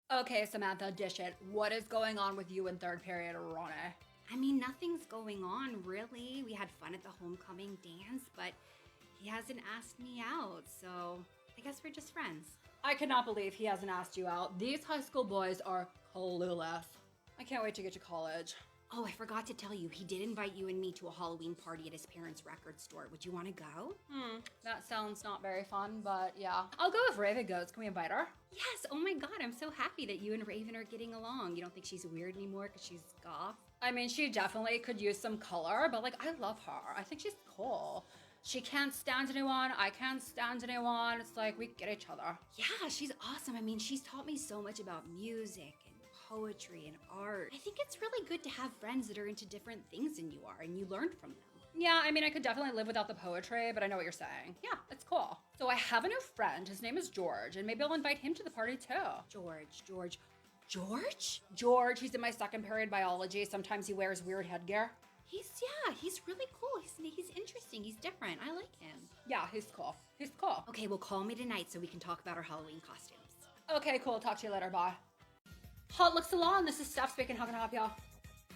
Okay, Samantha, dish it. What is going on with you in third period, Ronnie? I mean, nothing's going on, really. We had fun at the homecoming dance, but he hasn't asked me out, so I guess we're just friends. I cannot believe he hasn't asked you out. These high school boys are clueless. I can't wait to get to college. Oh, I forgot to tell you, he did invite you and me to a Halloween party at his parents' record store. Would you want to go? That sounds not very fun, but yeah. I'll go if Raven goes. Can we invite her? Yes, oh my god, I'm so happy that you and Raven are getting along. You don't think she's weird anymore because she's goth? I mean, she definitely could use some color, but like, I love her. I think she's cool. She can't stand anyone. I can't stand anyone. It's like, we get each other. Yeah, she's awesome. I mean, she's taught me so much about music and poetry and art. I think it's really good to have friends that are into different things than you are and you learn from them. Yeah, I mean, I could definitely live without the poetry, but I know what you're saying. Yeah, it's cool. So I have a new friend. His name is George, and maybe I'll invite him to the party too. George? George, he's in my second period biology. Sometimes he wears weird headgear. He's really cool. He's interesting. He's different. I like him. Yeah, he's cool. He's cool. Okay, well, call me tonight so we can talk about our Halloween costumes. Okay, cool. Talk to you later. Bye. Hot Look Salon. This is Steph speaking. How can I help y'all?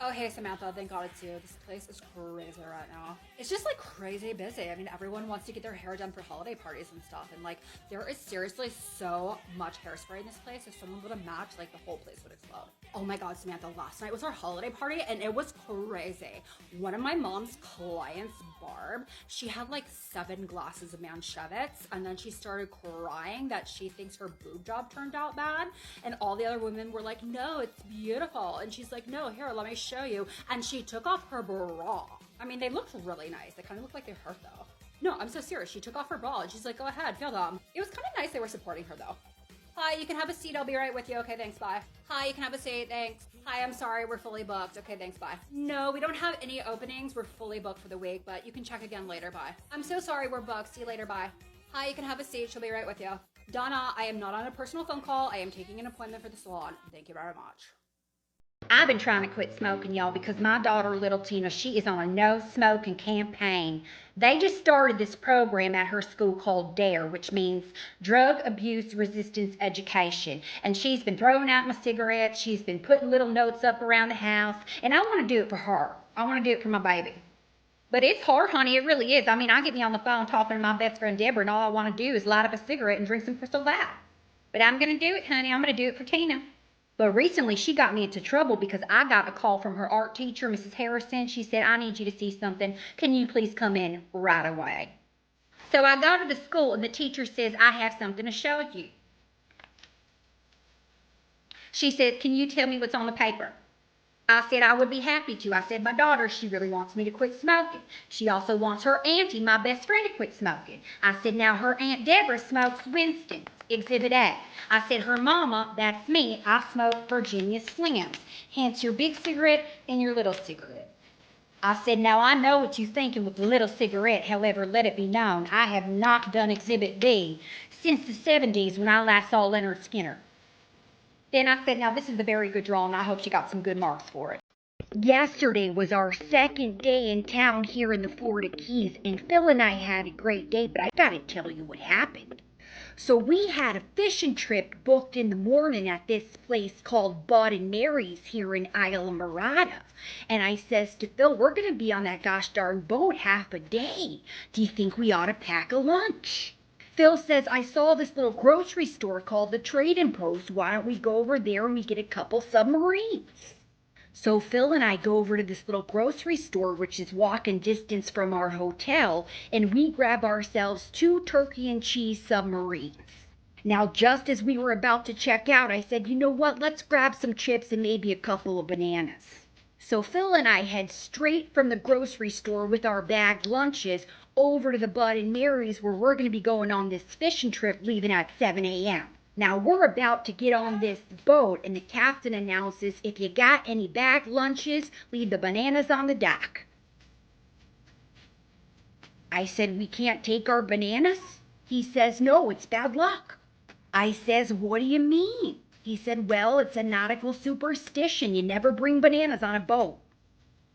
Oh, hey, Samantha. Thank God it's you. This place is crazy right now. It's just like crazy busy. I mean, everyone wants to get their hair done for holiday parties and stuff. And like, there is seriously so much hairspray in this place. If someone would have matched, like, the whole place would explode. Oh my God, Samantha, last night was our holiday party and it was crazy. One of my mom's clients, Barb, she had like 7 glasses of Manchevitz and then she started crying that she thinks her boob job turned out bad. And all the other women were like, no, it's beautiful. And she's like, no, here, let me show you. And she took off her bra. I mean, they looked really nice. They kind of looked like they hurt though. No, I'm so serious. She took off her bra and she's like, go ahead, feel them. It was kind of nice they were supporting her though. Hi, you can have a seat. I'll be right with you. Okay, thanks, bye. Hi, you can have a seat. Thanks. Hi, I'm sorry. We're fully booked. Okay, thanks, bye. No, we don't have any openings. We're fully booked for the week, but you can check again later. Bye. I'm so sorry. We're booked. See you later. Bye. Hi, you can have a seat. She'll be right with you. Donna, I am not on a personal phone call. I am taking an appointment for the salon. Thank you very much. I've been trying to quit smoking, y'all, because my daughter, little Tina, she is on a no smoking campaign. They just started this program at her school called DARE, which means Drug Abuse Resistance Education. And she's been throwing out my cigarettes. She's been putting little notes up around the house. And I want to do it for her. I want to do it for my baby. But it's hard, honey. It really is. I mean, I get me on the phone talking to my best friend Deborah, and all I want to do is light up a cigarette and drink some Crystal Light. But I'm going to do it, honey. I'm going to do it for Tina. But recently she got me into trouble because I got a call from her art teacher, Mrs. Harrison. She said, I need you to see something. Can you please come in right away? So I go to the school and the teacher says, I have something to show you. She says, can you tell me what's on the paper? I said I would be happy to. I said, my daughter, she really wants me to quit smoking. She also wants her auntie, my best friend, to quit smoking. I said, now her Aunt Deborah smokes Winston, Exhibit A. I said, her mama, that's me, I smoke Virginia Slims, hence your big cigarette and your little cigarette. I said, now I know what you're thinking with the little cigarette. However, let it be known, I have not done Exhibit B since the 70s when I last saw Leonard Skinner. Then I said, now this is a very good drawing. I hope she got some good marks for it. Yesterday was our second day in town here in the Florida Keys, and Phil and I had a great day, but I gotta tell you what happened. So we had a fishing trip booked in the morning at this place called Bud and Mary's here in Isla Mirada. And I says to Phil, we're gonna be on that gosh darn boat half a day. Do you think we ought to pack a lunch? Phil says, I saw this little grocery store called the Trading Post. Why don't we go over there and we get a couple submarines? So Phil and I go over to this little grocery store, which is walking distance from our hotel, and we grab ourselves 2 turkey and cheese submarines. Now, just as we were about to check out, I said, you know what, let's grab some chips and maybe a couple of bananas. So Phil and I head straight from the grocery store with our bagged lunches over to the Bud and Mary's where we're going to be going on this fishing trip leaving at 7 a.m. Now we're about to get on this boat and the captain announces, if you got any bagged lunches, leave the bananas on the dock. I said, we can't take our bananas? He says, no, it's bad luck. I says, what do you mean? He said, well, it's a nautical superstition. You never bring bananas on a boat.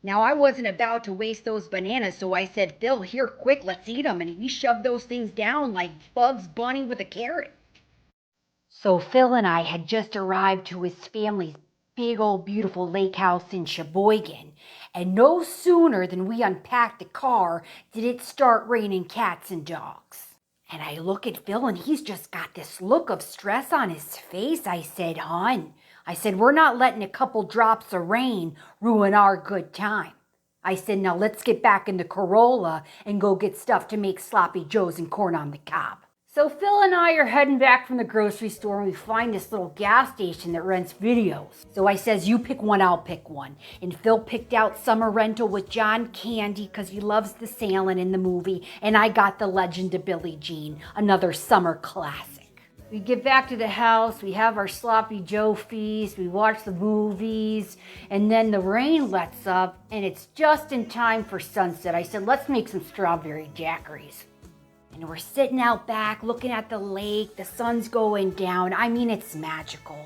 Now, I wasn't about to waste those bananas, so I said, Phil, here, quick, let's eat them. And we shoved those things down like Bugs Bunny with a carrot. So Phil and I had just arrived to his family's big old beautiful lake house in Sheboygan, and no sooner than we unpacked the car did it start raining cats and dogs. And I look at Phil and he's just got this look of stress on his face. I said, "Hon," I said, "we're not letting a couple drops of rain ruin our good time." I said, "Now let's get back in the Corolla and go get stuff to make sloppy joes and corn on the cob." So Phil and I are heading back from the grocery store and we find this little gas station that rents videos. So I says, "You pick one, I'll pick one." And Phil picked out Summer Rental with John Candy because he loves the sailing in the movie. And I got The Legend of Billie Jean, another summer classic. We get back to the house, we have our sloppy joe feast, we watch the movies, and then the rain lets up and it's just in time for sunset. I said, "Let's make some strawberry daiquiris." And we're sitting out back looking at the lake. The sun's going down. I mean, it's magical.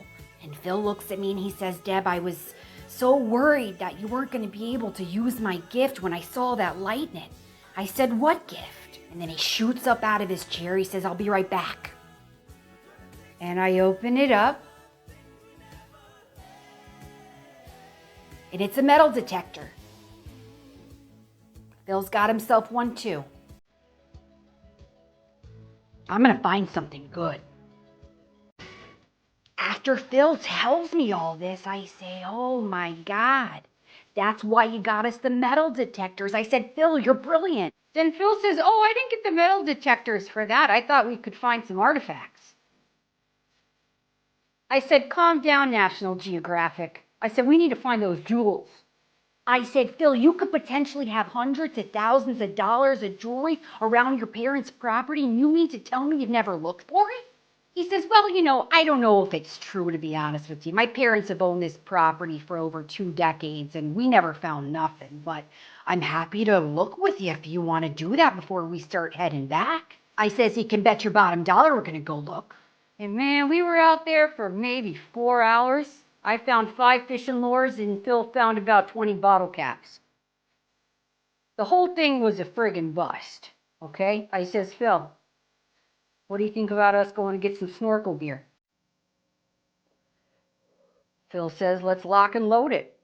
And Phil looks at me and he says, "Deb, I was so worried that you weren't going to be able to use my gift when I saw that lightning." I said, "What gift?" And then he shoots up out of his chair. He says, "I'll be right back." And I open it up. And it's a metal detector. Phil's got himself one too. I'm going to find something good. After Phil tells me all this, I say, "Oh my God, that's why you got us the metal detectors." I said, "Phil, you're brilliant." Then Phil says, "Oh, I didn't get the metal detectors for that. I thought we could find some artifacts." I said, "Calm down, National Geographic." I said, "We need to find those jewels." I said, "Phil, you could potentially have hundreds of thousands of dollars of jewelry around your parents' property, and you mean to tell me you've never looked for it?" He says, "Well, I don't know if it's true, to be honest with you. My parents have owned this property for over 2 decades, and we never found nothing. But I'm happy to look with you if you want to do that before we start heading back." I says, "You can bet your bottom dollar we're going to go look." And man, we were out there for maybe 4 hours. I found 5 fishing lures and Phil found about 20 bottle caps. The whole thing was a friggin' bust, okay? I says, "Phil, what do you think about us going to get some snorkel gear?" Phil says, "Let's lock and load it."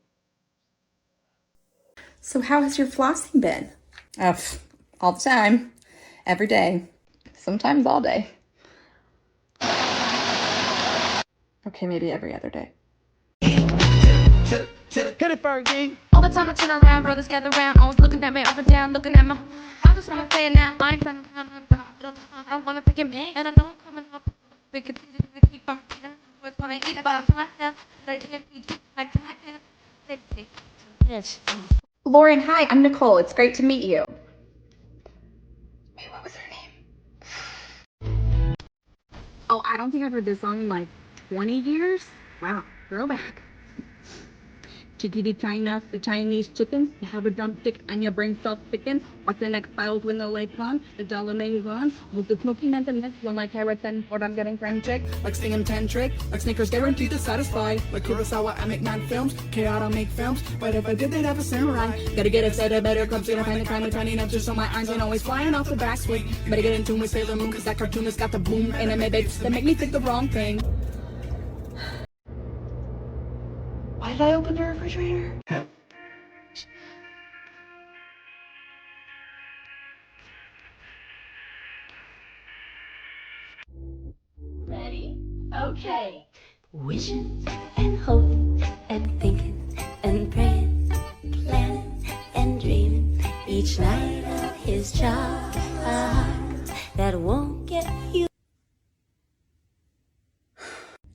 So how has your flossing been? Oh, all the time. Every day. Sometimes all day. Okay, maybe every other day. Hit it, Fergie. All the time I turn around, brothers gather around, always looking at me up and down, looking at me. I just wanna say it now, I ain't trying to I wanna pick him, and I know I'm coming up. We could keep on with my eat about my head. They can't be like that. Yes. Lauren, hi, I'm Nicole. It's great to meet you. Wait, what was her name? Oh, I don't think I've heard this song in like 20 years. Wow, throwback. Chickadee China, the Chinese chicken. You have a drumstick and your brain starts picking. What's the next files when the lights on? The dollar name gone. With the smoky mentally, when my carrots and what I'm getting friend check. Like singing 10 trick, like Snickers guaranteed to satisfy. Like Kurosawa, I make 9 films. K-Auto make films, but if I did, they'd have a samurai. Gotta get upset, I better come to find the crime of tiny nuts just so my eyes ain't always flying off the back swing. Better get in tune with Sailor Moon, cause that cartoonist got the boom anime babes that make me think the wrong thing. Why did I open the refrigerator? Ready? Okay. Wishing and hoping and thinking and praying, planning and dreaming each night of his child that won't get you.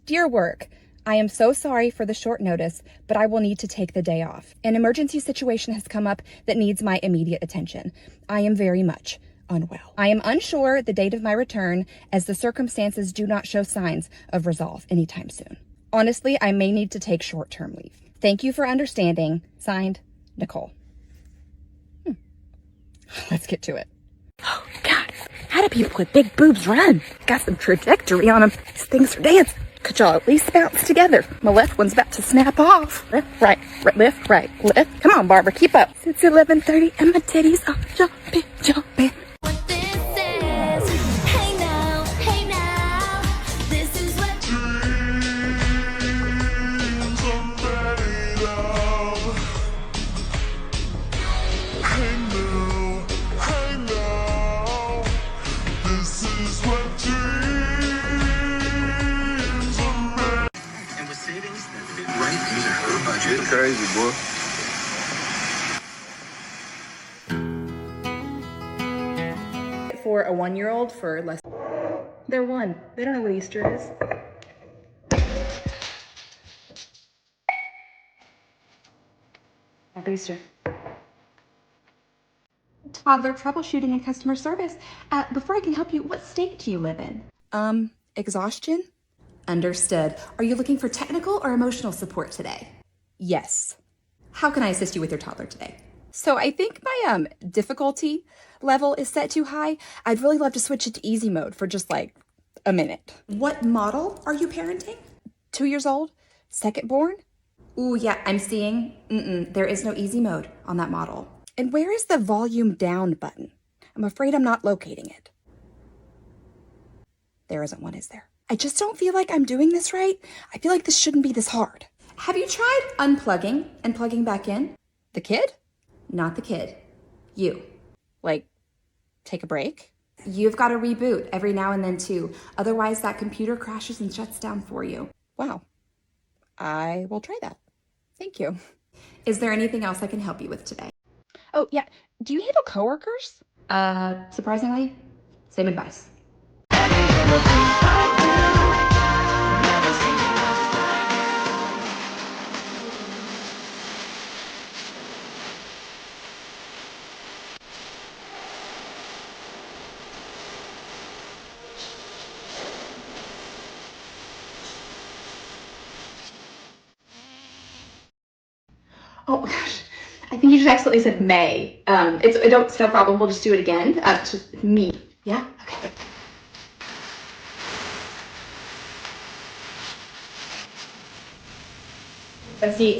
Dear work, I am so sorry for the short notice, but I will need to take the day off. An emergency situation has come up that needs my immediate attention. I am very much unwell. I am unsure the date of my return as the circumstances do not show signs of resolve anytime soon. Honestly, I may need to take short-term leave. Thank you for understanding. Signed, Nicole. Let's get to it. Oh, God. How do people with big boobs run? Got some trajectory on them. These things are dancing. Could y'all at least bounce together? My left one's about to snap off. Left, right, left, right, left. Come on, Barbara, keep up. It's 11:30 and my titties are jumping, jumping. What this is, hey now, this is what savings that fit right into her budget. It's crazy, boy. For a 1-year-old for less. They're 1. They don't know what Easter is. Happy Easter. Toddler troubleshooting and customer service. Before I can help you, what state do you live in? Exhaustion? Understood. Are you looking for technical or emotional support today? Yes. How can I assist you with your toddler today? So I think my difficulty level is set too high. I'd really love to switch it to easy mode for just like a minute. What model are you parenting? 2 years old? Second born? Ooh, yeah, I'm seeing. There is no easy mode on that model. And where is the volume down button? I'm afraid I'm not locating it. There isn't one, is there? I just don't feel like I'm doing this right. I feel like this shouldn't be this hard. Have you tried unplugging and plugging back in? The kid? Not the kid. You. Like, take a break? You've got to reboot every now and then too. Otherwise that computer crashes and shuts down for you. Wow. I will try that. Thank you. Is there anything else I can help you with today? Oh, yeah. Do you handle coworkers? Surprisingly, same advice. Oh gosh, I think you just accidentally said May. It's no problem. We'll just do it again. It's just me. Yeah. Okay.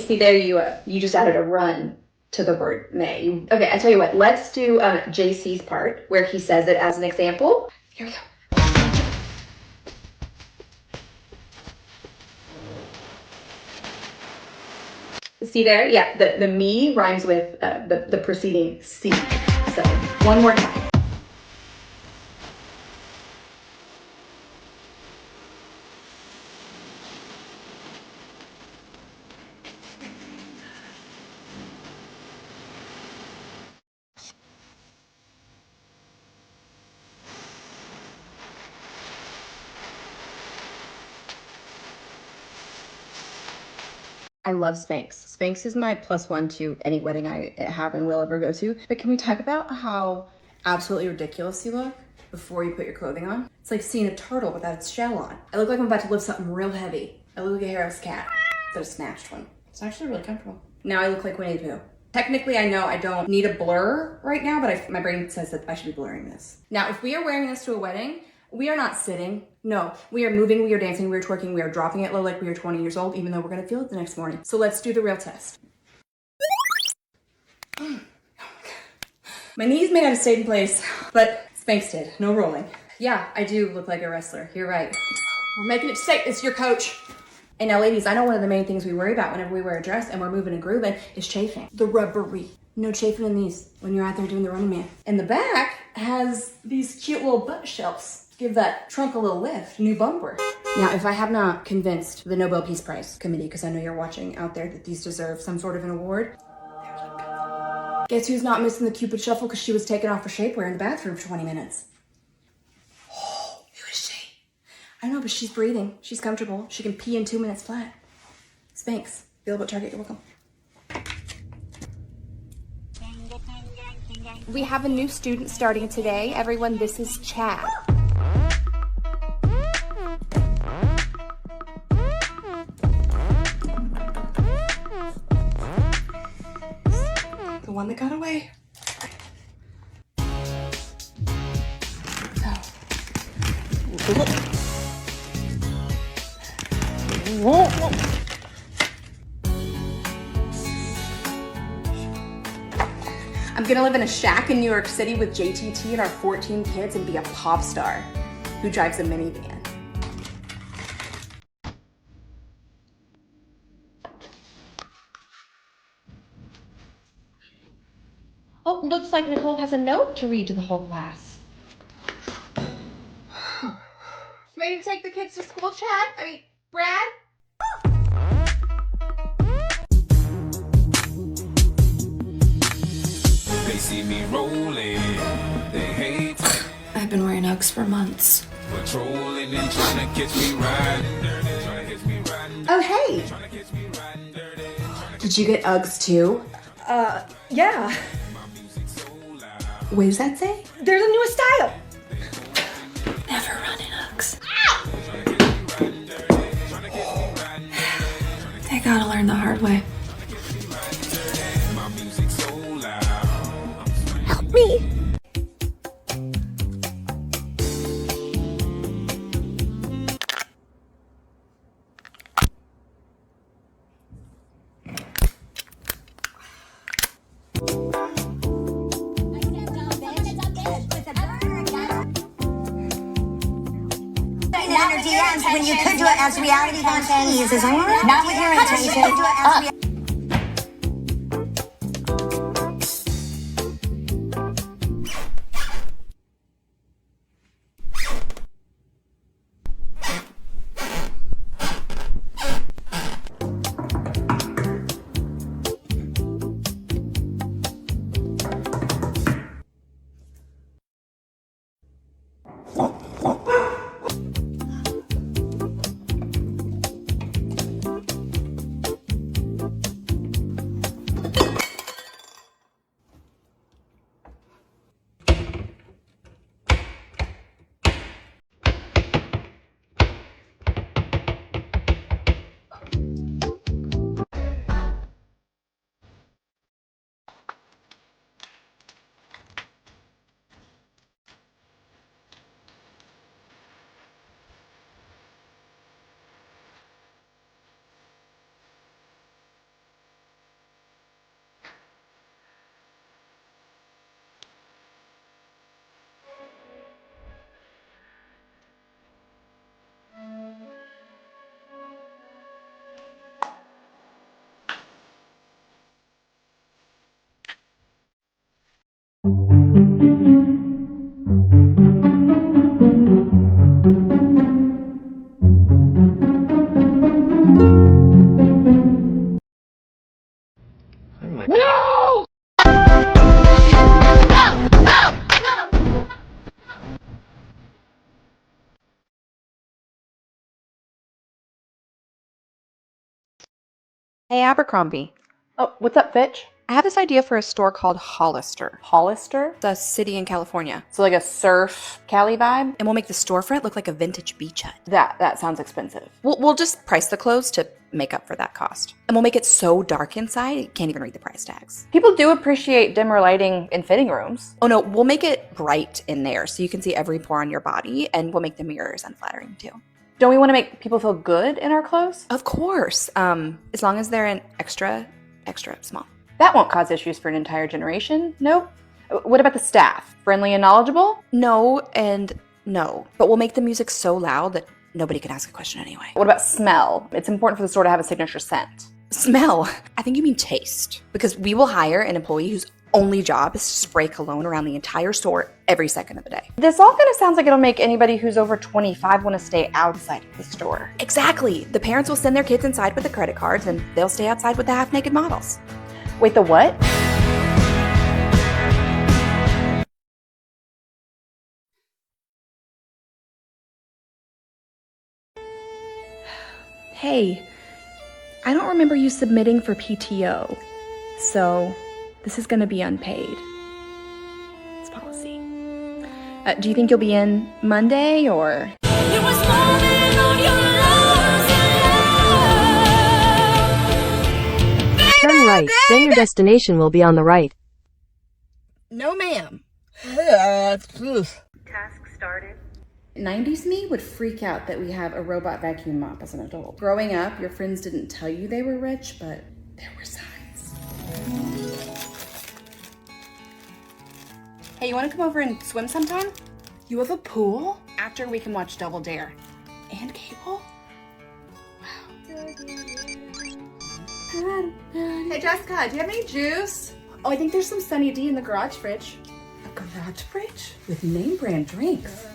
See there you just added a run to the word May. Okay, I tell you what. Let's do JC's part where he says it as an example. Here we go. See there? Yeah, the me rhymes with the preceding C. So, one more time. I love Spanx. Spanx is my +1 to any wedding I have and will ever go to. But can we talk about how absolutely ridiculous you look before you put your clothing on? It's like seeing a turtle without its shell on. I look like I'm about to lift something real heavy. I look like a hairless cat. That's a snatched one. It's actually really comfortable. Now I look like Winnie the Pooh. Technically, I know I don't need a blur right now, but my brain says that I should be blurring this. Now, if we are wearing this to a wedding, we are not sitting. No, we are moving, we are dancing, we are twerking, we are dropping it low like we are 20 years old, even though we're gonna feel it the next morning. So let's do the real test. Oh my God. My knees may not have stayed in place, but Spanx did, no rolling. Yeah, I do look like a wrestler, you're right. We're making it safe, it's your coach. And now ladies, I know one of the main things we worry about whenever we wear a dress and we're moving and grooving is chafing. The rubbery. No chafing in these when you're out there doing the Running Man. And the back has these cute little butt shelves. Give that trunk a little lift, new bumper. Now, if I have not convinced the Nobel Peace Prize Committee, because I know you're watching out there, that these deserve some sort of an award, guess who's not missing the Cupid Shuffle because she was taken off her shapewear in the bathroom for 20 minutes? Oh, who is she? I don't know, but she's breathing. She's comfortable. She can pee in 2 minutes flat. Spanx, available at Target, you're welcome. We have a new student starting today. Everyone, this is Chad. The one that got away. I'm gonna live in a shack in New York City with JTT and our 14 kids and be a pop star who drives a minivan. Oh, looks like Nicole has a note to read to the whole class. Ready to take the kids to school, Chad? Brad? Uggs for months. Oh, hey! Did you get Uggs too? Yeah. What does that say? They're the newest style. Never run in Uggs. They gotta learn the hard way. Help me. When you could do it as reality content, not with your intention. No! Hey, Abercrombie. Oh, what's up, Fitch? I have this idea for a store called Hollister. Hollister? It's a city in California. So like a surf Cali vibe? And we'll make the storefront look like a vintage beach hut. That sounds expensive. We'll just price the clothes to make up for that cost. And we'll make it so dark inside, you can't even read the price tags. People do appreciate dimmer lighting in fitting rooms. Oh no, we'll make it bright in there so you can see every pore on your body, and we'll make the mirrors unflattering too. Don't we want to make people feel good in our clothes? Of course. As long as they're in extra small. That won't cause issues for an entire generation. Nope. What about the staff? Friendly and knowledgeable? No and no. But we'll make the music so loud that nobody can ask a question anyway. What about smell? It's important for the store to have a signature scent. Smell? I think you mean taste. Because we will hire an employee whose only job is to spray cologne around the entire store every second of the day. This all kind of sounds like it'll make anybody who's over 25 want to stay outside of the store. Exactly. The parents will send their kids inside with the credit cards and they'll stay outside with the half-naked models. Wait, the what? Hey, I don't remember you submitting for PTO, so this is gonna be unpaid. It's policy. Do you think you'll be in Monday or? Turn right, then your destination will be on the right. No, ma'am. Task started. 90s me would freak out that we have a robot vacuum mop as an adult. Growing up, your friends didn't tell you they were rich, but there were signs. Hey, you want to come over and swim sometime? You have a pool? After we can watch Double Dare. And cable? Wow. Hey, Jessica, do you have any juice? Oh, I think there's some Sunny D in the garage fridge. A garage fridge? With name brand drinks.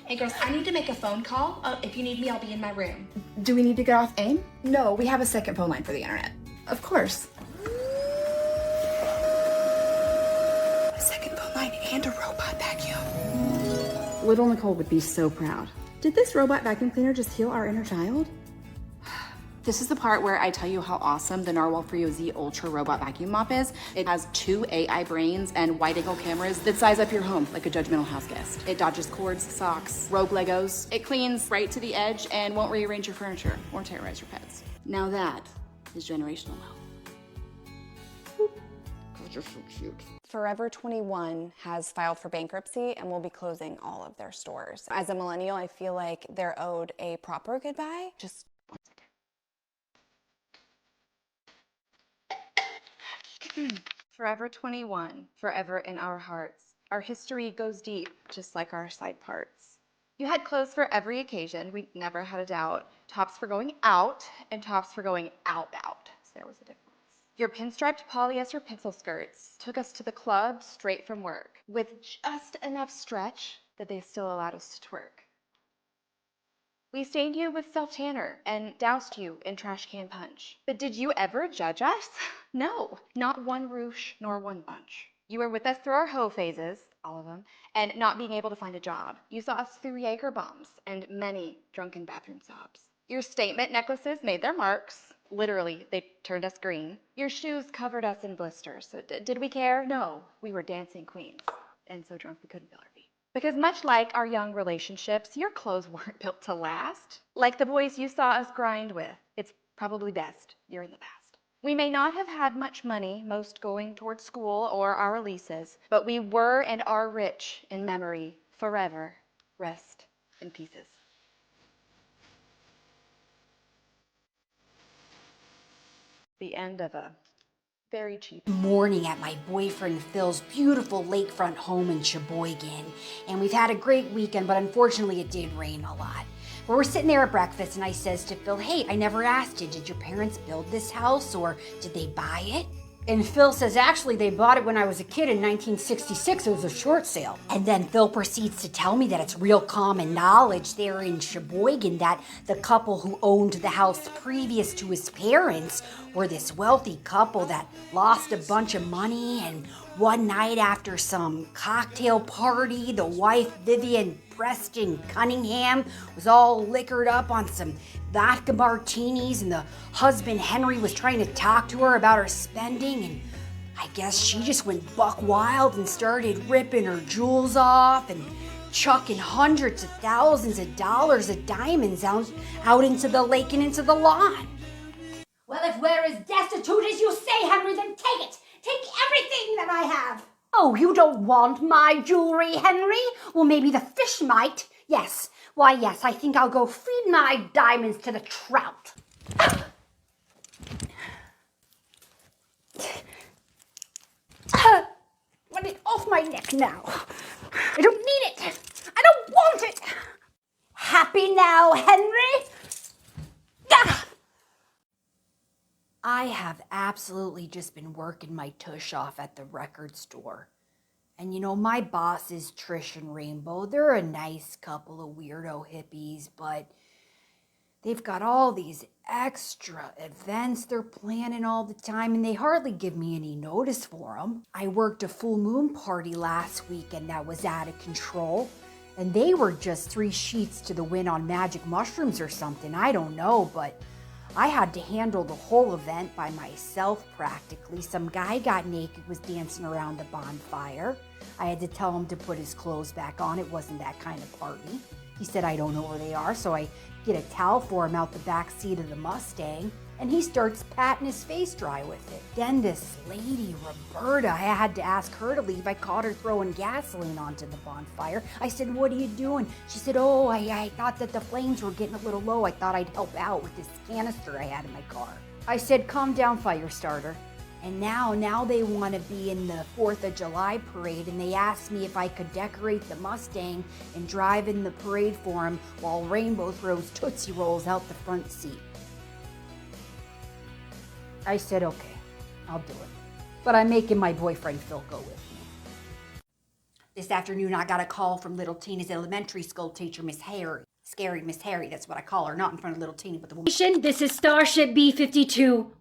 Hey girls, I need to make a phone call. If you need me, I'll be in my room. Do we need to get off AIM? No, we have a second phone line for the internet. Of course. A second phone line and a robot vacuum. Little Nicole would be so proud. Did this robot vacuum cleaner just heal our inner child? This is the part where I tell you how awesome the Narwhal 3OZ Ultra Robot Vacuum Mop is. It has 2 AI brains and wide-angle cameras that size up your home like a judgmental house guest. It dodges cords, socks, rogue Legos. It cleans right to the edge and won't rearrange your furniture or terrorize your pets. Now that is generational wealth. God, you're so cute. Forever 21 has filed for bankruptcy and will be closing all of their stores. As a millennial, I feel like they're owed a proper goodbye. Just one second. Forever 21, forever in our hearts. Our history goes deep, just like our side parts. You had clothes for every occasion, we never had a doubt. Tops for going out, and tops for going out. So there was a difference. Your pinstriped polyester pencil skirts took us to the club straight from work, with just enough stretch that they still allowed us to twerk. We stained you with self-tanner and doused you in trash can punch. But did you ever judge us? No, not one ruche nor one bunch. You were with us through our hoe phases, all of them, and not being able to find a job. You saw us through Jaeger bombs and many drunken bathroom sobs. Your statement necklaces made their marks. Literally, they turned us green. Your shoes covered us in blisters. So did we care? No, we were dancing queens and so drunk we couldn't feel our feet. Because much like our young relationships, your clothes weren't built to last. Like the boys you saw us grind with, it's probably best you're in the past. We may not have had much money, most going towards school or our leases, but we were and are rich in memory forever. Rest in pieces. The end of a very cheap morning at my boyfriend Phil's beautiful lakefront home in Sheboygan. And we've had a great weekend, but unfortunately it did rain a lot. But we're sitting there at breakfast and I says to Phil, hey, I never asked you, did your parents build this house or did they buy it? And Phil says, actually, they bought it when I was a kid in 1966. It was a short sale. And then Phil proceeds to tell me that it's real common knowledge there in Sheboygan that the couple who owned the house previous to his parents were this wealthy couple that lost a bunch of money. And one night after some cocktail party, the wife, Vivian Preston Cunningham, was all liquored up on some vodka martinis, and the husband Henry was trying to talk to her about her spending, and I guess she just went buck wild and started ripping her jewels off and chucking hundreds of thousands of dollars of diamonds out into the lake and into the lawn. Well, if we're as destitute as you say, Henry, then take it. Take everything that I have. Oh, you don't want my jewelry, Henry? Well, maybe the fish might. Yes. Why, yes, I think I'll go feed my diamonds to the trout. Want it off my neck now. I don't need it. I don't want it. Happy now, Henry? Ah! I have absolutely just been working my tush off at the record store. And you know, my bosses, Trish and Rainbow, they're a nice couple of weirdo hippies, but they've got all these extra events they're planning all the time, and they hardly give me any notice for them. I worked a full moon party last weekend that was out of control, and they were just 3 sheets to the wind on magic mushrooms or something. I don't know, but I had to handle the whole event by myself practically. Some guy got naked, was dancing around the bonfire. I had to tell him to put his clothes back on. It wasn't that kind of party. He said, I don't know where they are, so I get a towel for him out the back seat of the Mustang, and he starts patting his face dry with it. Then this lady, Roberta, I had to ask her to leave. I caught her throwing gasoline onto the bonfire. I said, what are you doing? She said, oh, I thought that the flames were getting a little low. I thought I'd help out with this canister I had in my car. I said, calm down, fire starter. And now they want to be in the 4th of July parade, and they asked me if I could decorate the Mustang and drive in the parade for them while Rainbow throws Tootsie Rolls out the front seat. I said, okay, I'll do it. But I'm making my boyfriend Phil go with me. This afternoon, I got a call from little Tina's elementary school teacher, Miss Harry. This scary Miss Harry, that's what I call her, not in front of little teeny but the woman. This is Starship B-52.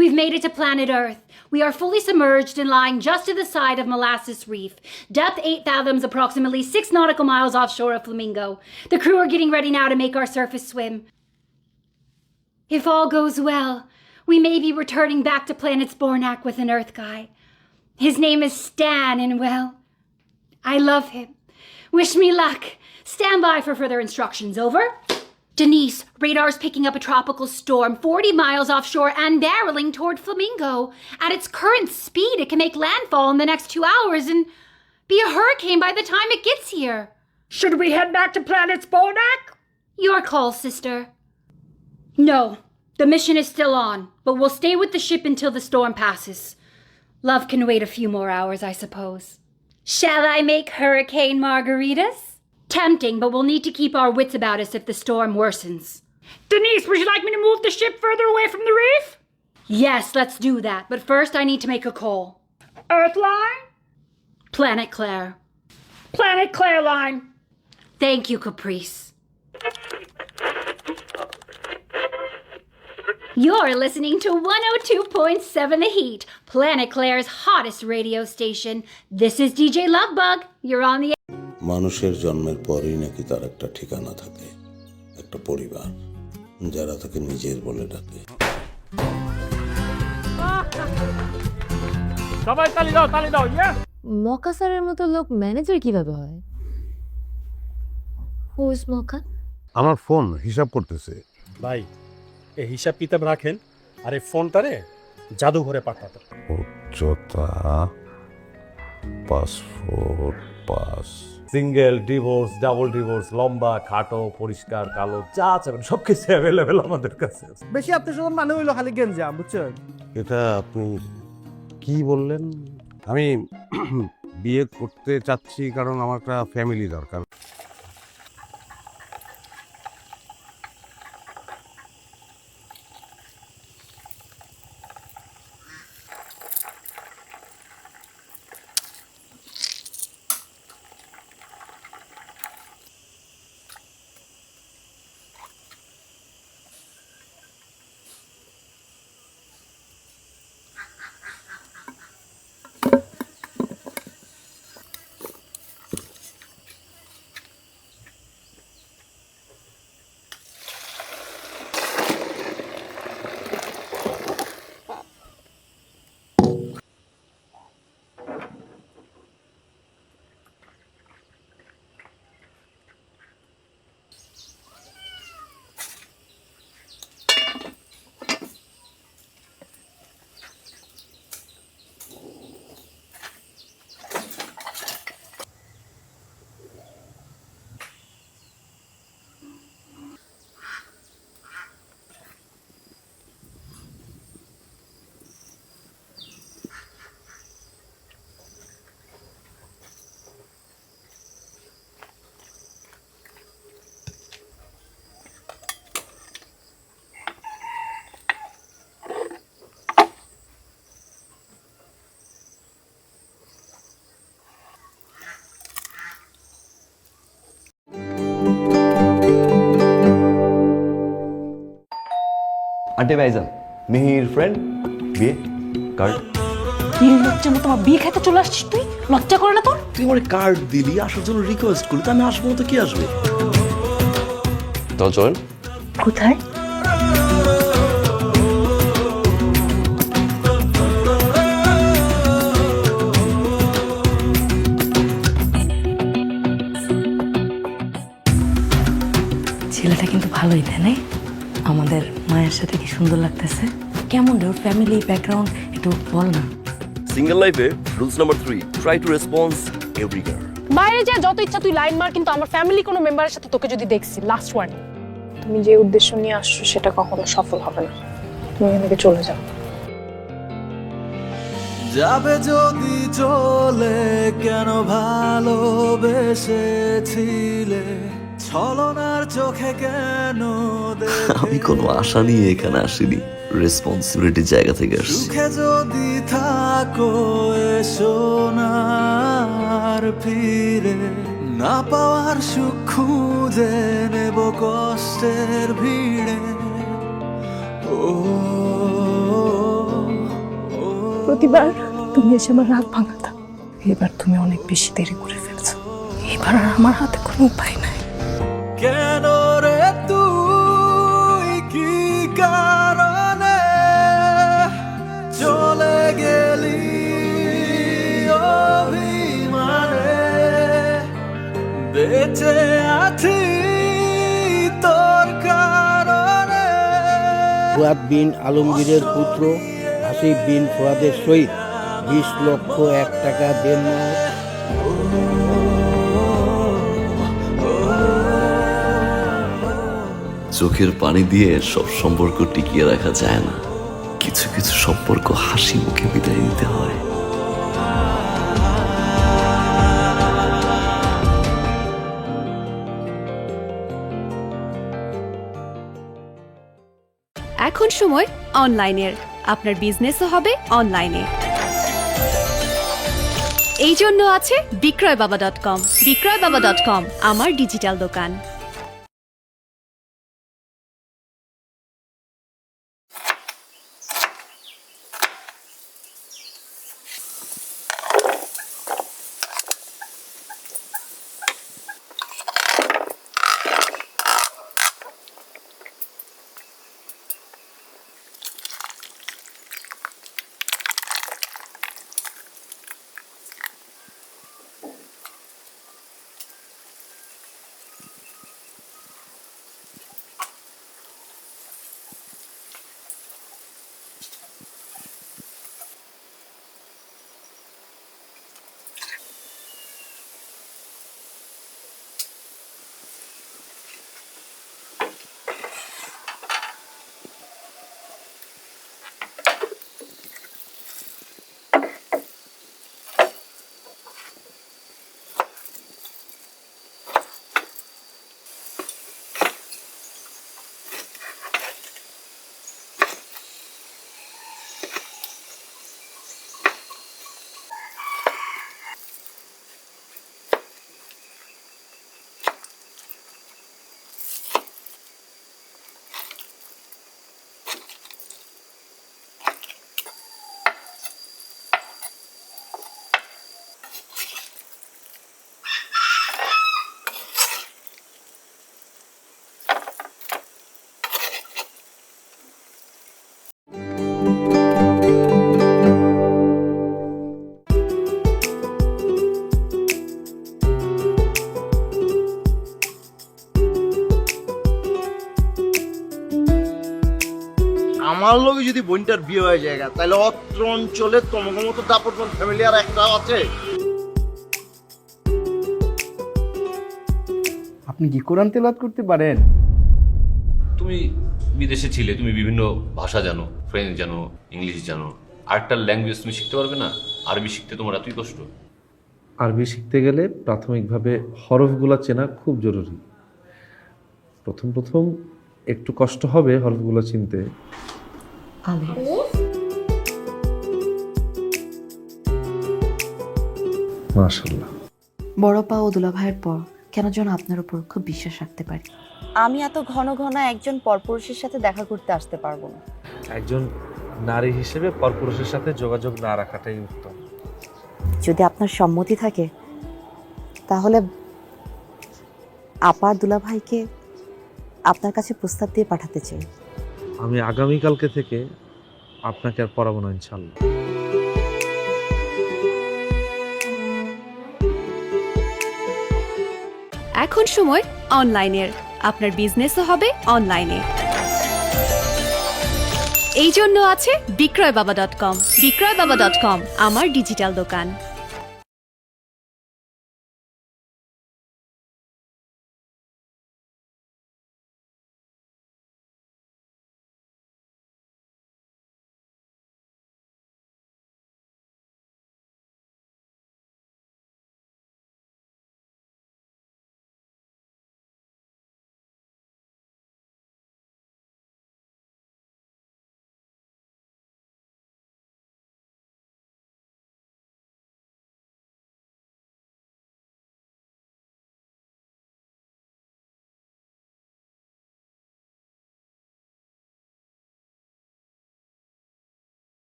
We've made it to planet Earth. We are fully submerged and lying just to the side of Molasses Reef. Depth 8 fathoms, approximately 6 nautical miles offshore of Flamingo. The crew are getting ready now to make our surface swim. If all goes well, we may be returning back to planet Spornak with an Earth guy. His name is Stan, and well, I love him. Wish me luck. Stand by for further instructions, over. Denise, radar's picking up a tropical storm 40 miles offshore and barreling toward Flamingo. At its current speed, it can make landfall in the next 2 hours and be a hurricane by the time it gets here. Should we head back to planet Spornak? Your call, sister. No, the mission is still on, but we'll stay with the ship until the storm passes. Love can wait a few more hours, I suppose. Shall I make hurricane margaritas? Tempting, but we'll need to keep our wits about us if the storm worsens. Denise, would you like me to move the ship further away from the reef? Yes, let's do that, but first I need to make a call. Earthline? Planet Claire. Planet Claire line. Thank you, Caprice. You're listening to 102.7 The Heat, Planet Claire's hottest radio station. This is DJ Lovebug. You're on the... মানুষের জন্মের পরেই নাকি তার একটা ঠিকানা থাকে, একটা পরিবার, যারা তাকে নিজের বলে ডাকে। সবাই তালি দাও, ইয়া! মকাসারের মতো লোক ম্যানেজার কিভাবে হয়? Who is মকা? আমার ফোন হিসাব করতেছে। ভাই, এই হিসাব কিতাব রাখেন আর এই ফোনটারে জাদুঘরে পাঠাতে। উচ্চতা 5 foot 5। Single, divorce, double divorce, লম্বা, খাটো, পরিষ্কার, কালো, যা চাবেন সবকিছু অ্যাভেলেবেল আমাদের কাছে। বেশি আপনার সাথে মানে হইলো খালি গেঞ্জাম, বুঝছেন? এটা আপনি কি বললেন? আমি বিয়ে করতে চাচ্ছি কারণ আমার একটা ফ্যামিলি দরকার। আন্টি ভাইজান, মিহির ফ্রেন্ড, বিয়ে কার্ড। লজ্জা মতো আমার বিয়ে খাইতে চলে আসছিস তুই? লজ্জা করে না তোর? তুই আমার কার্ড দিলি, আসার জন্য রিকোয়েস্ট করলি, তো আমি আসবো না তো কি আসবে? তো চল। কোথায়? ছেলেটা কিন্তু ভালোই, তাই না? আমাদের মায়ের সাথে কি সুন্দর লাগতেছে। কেমন রে ওর ফ্যামিলি ব্যাকগ্রাউন্ড একটু বল না। সিঙ্গেল লাইফে rules number 3, try to response everywhere. বাইরে যা যত ইচ্ছা তুই লাইন মার, কিন্তু আমার ফ্যামিলি কোনো মেম্বারের সাথে তোকে যদি দেখছি, লাস্ট ওয়ার্নিং, তুমি যে উদ্দেশ্য নিয়ে আসছো সেটা কখনো সফল হবে না। তুমি এখান থেকে চলে যাও। যাবে যদি চলে, কেন ভালোবেসেছিলে, ছলনার চোখে কেন? আমি কোনো আশা নিয়ে এখানে আসিনি, রেসপন্সিবিলিটির জায়গা থেকে আসছি। সুখে যদি থাকো এসো না আর ফিরে, না পাওয়ার সুখ খুঁজে নেব কষ্টের ভিড়ে। প্রতিবার তুমি এসে আমার রাগ ভাঙাতা, এবার তুমি অনেক বেশি দেরি করে ফেলছো। এবার আর আমার হাতে কোনো উপায় নাই। কেন রে তুই কি কারণে চলে গেলি অভিমানে? বেঁচে আছি তোর কারণে। ফুয়াদ বিন আলমগীরের পুত্র আসিফ বিন ফুয়াদের সহিত 20,01,000 টাকা দেনমোহর। চোখের পানি দিয়ে সব সম্পর্ক টিকিয়ে রাখা যায় না, কিছু কিছু সম্পর্ক হাসি মুখে বিদায় দিতে হয়। এখন সময় অনলাইনের, আপনার বিজনেসও হবে অনলাইনে। এই জন্য আছে বিক্রয়বাবা.com। বিক্রয়বাবা.com আমার ডিজিটাল দোকান। আমার লগে যদি বোনটার বিয়ে হয়ে যায় তাহলে অত্র অঞ্চলে তোমাকে মতো দাপটমান ফ্যামিলি আর একটা আছে। আপনি কি কোরআন তেলাওয়াত করতে পারেন? তুমি বিদেশে ছিলে, তুমি বিভিন্ন ভাষা জানো, ফ্রেঞ্চ জানো, ইংলিশ জানো, আরেকটা ল্যাঙ্গুয়েজ তুমি শিখতে পারবে না? আরবি শিখতে তোমার এতই কষ্ট? আরবি শিখতে গেলে প্রাথমিকভাবে হরফগুলো চেনা খুব জরুরি। প্রথম প্রথম একটু কষ্ট হবে হরফগুলো চিনতে। মাশাআল্লাহ। বড় পা ও দুলা ভাইয়ের পর কেন যেন আপনার উপর খুব বিশ্বাস রাখতে পারি। আমি এত ঘন ঘন একজন পরপুরুষের সাথে দেখা করতে আসতে পারবো না। একজন নারী হিসেবে পরপুরুষের সাথে যোগাযোগ না রাখাটাই উত্তম। যদি আপনার সম্মতি থাকে তাহলে আপার দুলা ভাইকে আপনার কাছে প্রস্তাব দিয়ে পাঠাতে চাই। আমি আগামীকালকে থেকে আপনাকে আর পড়াবো না ইনশাআল্লাহ। এখন সময় অনলাইনের, আপনার বিজনেসও হবে অনলাইনে। এই জন্য আছে বিক্রয়বাবা.com। বিক্রয়বাবা.com আমার ডিজিটাল দোকান।